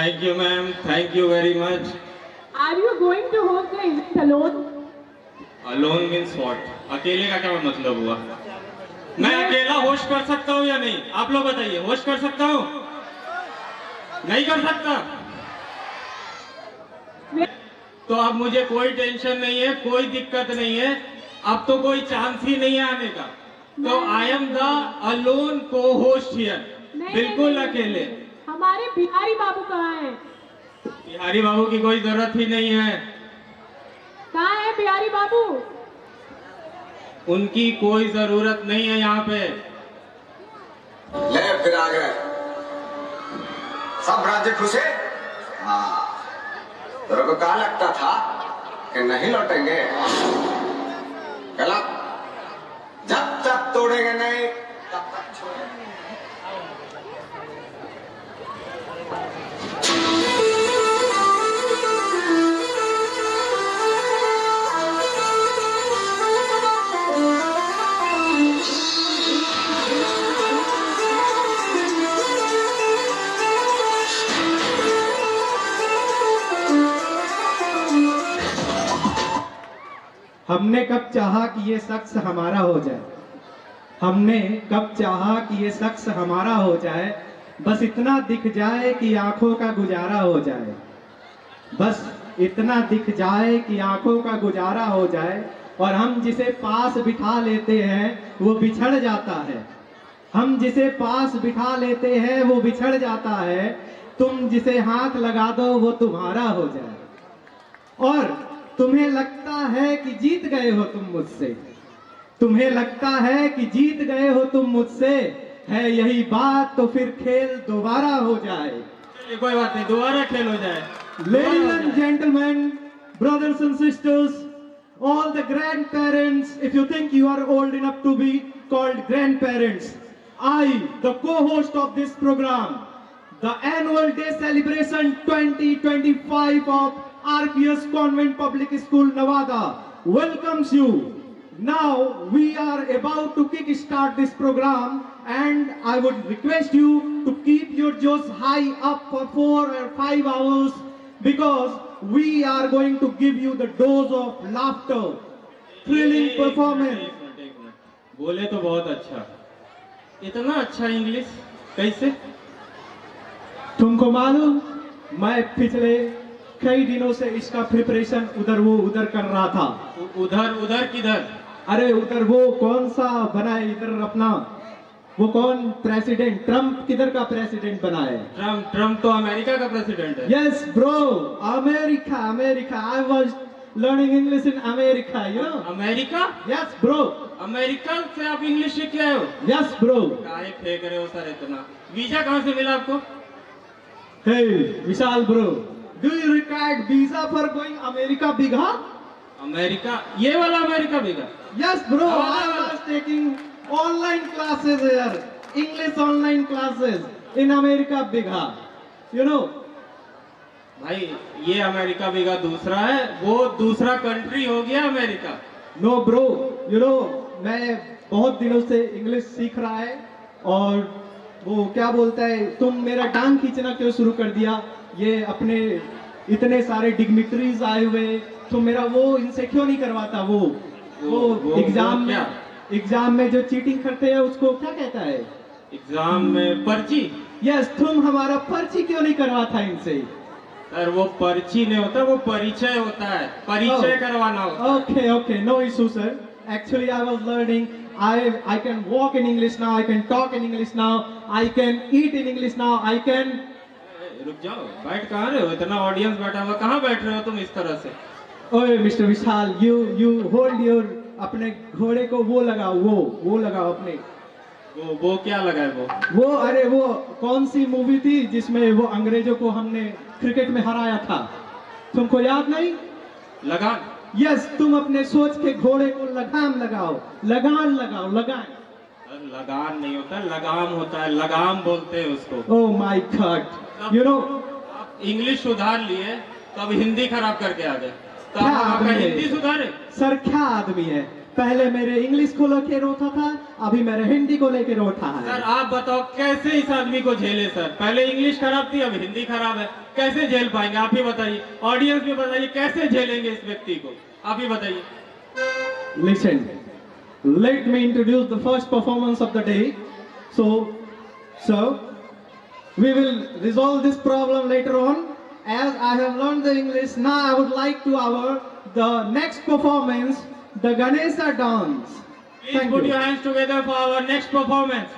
Thank you, ma'am. Thank you very much. Are you going to host the event alone? Alone means what? अकेले का क्या मतलब हुआ? मैं अकेला होस्ट कर सकता हूँ या नहीं? आप लोग बताइए, होस्ट कर सकता हूँ? नहीं कर सकता? तो अब मुझे कोई टेंशन नहीं है, कोई दिक्कत नहीं है, अब तो कोई चांस ही नहीं है आने का। तो आई एम द अलोन को होस्ट हियर, बिल्कुल अकेले। हमारे बिहारी बाबू कहाँ हैं? बिहारी बाबू की कोई जरूरत ही नहीं है। कहाँ है बिहारी बाबू? उनकी कोई जरूरत नहीं है यहाँ पे। ले फिर आ गए सब राज्य खुश है। हाँ, तेरे को क्या लगता था कि नहीं लौटेंगे? गलत। जब तक तोड़ेंगे नहीं तब तक छोड़ेंगे। हमने कब चाहा कि ये शख्स हमारा हो जाए, हमने कब चाहा कि ये शख्स हमारा हो जाए, बस इतना दिख जाए कि आंखों का गुजारा हो जाए, बस इतना दिख जाए कि आंखों का गुजारा हो जाए, और हम जिसे पास बिठा लेते हैं वो बिछड़ जाता है, हम जिसे पास बिठा लेते हैं वो बिछड़ जाता है, तुम जिसे हाथ लगा दो वो तुम्हारा हो जाए, और तुम्हें लगता है कि जीत गए हो तुम मुझसे, तुम्हें लगता है कि जीत गए हो तुम मुझसे, है यही बात तो फिर खेल दोबारा हो जाए। चलिए कोई बात नहीं, दोबारा खेल हो जाए। Ladies and gentlemen, brothers and sisters, all the grandparents, if you think you are old enough to be called grandparents, I, the co-host of this program, the annual day celebration 2025 of RPS Convent Public School Nevada welcomes you. Now we are about to kick start this program, and I would request you to keep your jaws high up for 4 or 5 hours, because we are going to give you the dose of laughter, thrilling performance. बोले तो बहुत अच्छा, इतना अच्छा English कैसे? तुमको मालूम, मैं पिछले कई दिनों से इसका प्रिपरेशन उधर कर रहा था। उधर किधर? अरे उधर वो कौन सा बना है इधर अपना, वो कौन प्रेसिडेंट, ट्रम्प किधर का प्रेसिडेंट बना है? ट्रम्प तो अमेरिका का प्रेसिडेंट है। Yes bro, America. I was learning English in America, you know. America? Yes bro. America से आप इंग्लिश सीख के आए हो? Yes bro. काहे फेंक रहे हो सर इतना? वीजा कहाँ से मिला आपको? Hey Vishal bro, do you require visa for going America बिगा? अमेरिका, ये वाला अमेरिका बिगा? Yes bro, I was taking online classes here, English online classes in America Bigha, you know. भाई ये अमेरिका बिगा दूसरा है, वो दूसरा कंट्री हो गया America. No bro, you know, मैं बहुत दिनों से इंग्लिश सीख रहा है, और वो क्या बोलता है, तुम मेरा टांग खींचना क्यों शुरू कर दिया? ये अपने इतने सारे डिग्निटरीज आए हुए, तो मेरा वो इनसे क्यों नहीं करवाता? वो एग्जाम में जो चीटिंग करते हैं उसको क्या कहता है? एग्जाम में पर्ची? यस, तुम हमारा पर्ची क्यों नहीं करवाता इनसे? सर वो पर्ची नहीं होता, वो परिचय होता है, परिचय करवाना होता है। Okay, no issue sir. Actually I was learning, I can walk in English now, I can talk in English now, I can eat in English now, I can। रुक जाओ, बैठ कहाँ रहे हो? इतना ऑडियंस बैठा हुआ, कहाँ बैठ रहे हो तुम इस तरह से? ओए mister Vishal, you hold your, अपने घोड़े को वो लगाओ, वो लगाओ अपने। वो क्या लगा है वो? अरे वो कौन सी मूवी थी जिसमें वो अंग्रेजों को हमने क्रिकेट में हराया था, तुमको याद नहीं? लगान? यस, तुम अपने सोच के घोड़े को लगाम लगाओ, लगान लगाओ, लगान। लगान नहीं होता, लगाम होता है, लगाम बोलते हैं उसको। Oh my God, you know. आप इंग्लिश सुधार लिए तो अब हिंदी खराब करके आ गए, तो क्या आपका आदमी है? हिंदी सुधारे? सर क्या आदमी है, पहले मेरे इंग्लिश को लेके रोता था, अभी मेरे हिंदी को लेके रोता है। सर आप बताओ कैसे इस आदमी को झेले सर? पहले इंग्लिश खराब थी, अब हिंदी खराब है, कैसे झेल पाएंगे? आप ही बताइए, ऑडियंस भी बताइए, कैसे झेलेंगे इस व्यक्ति को? आप ही बताइए। Listen, let me introduce the first performance of the day. So we will resolve this problem later on. As I have learned the English, now I would like to the next performance, the Ganesha dance. Please put your hands together for our next performance.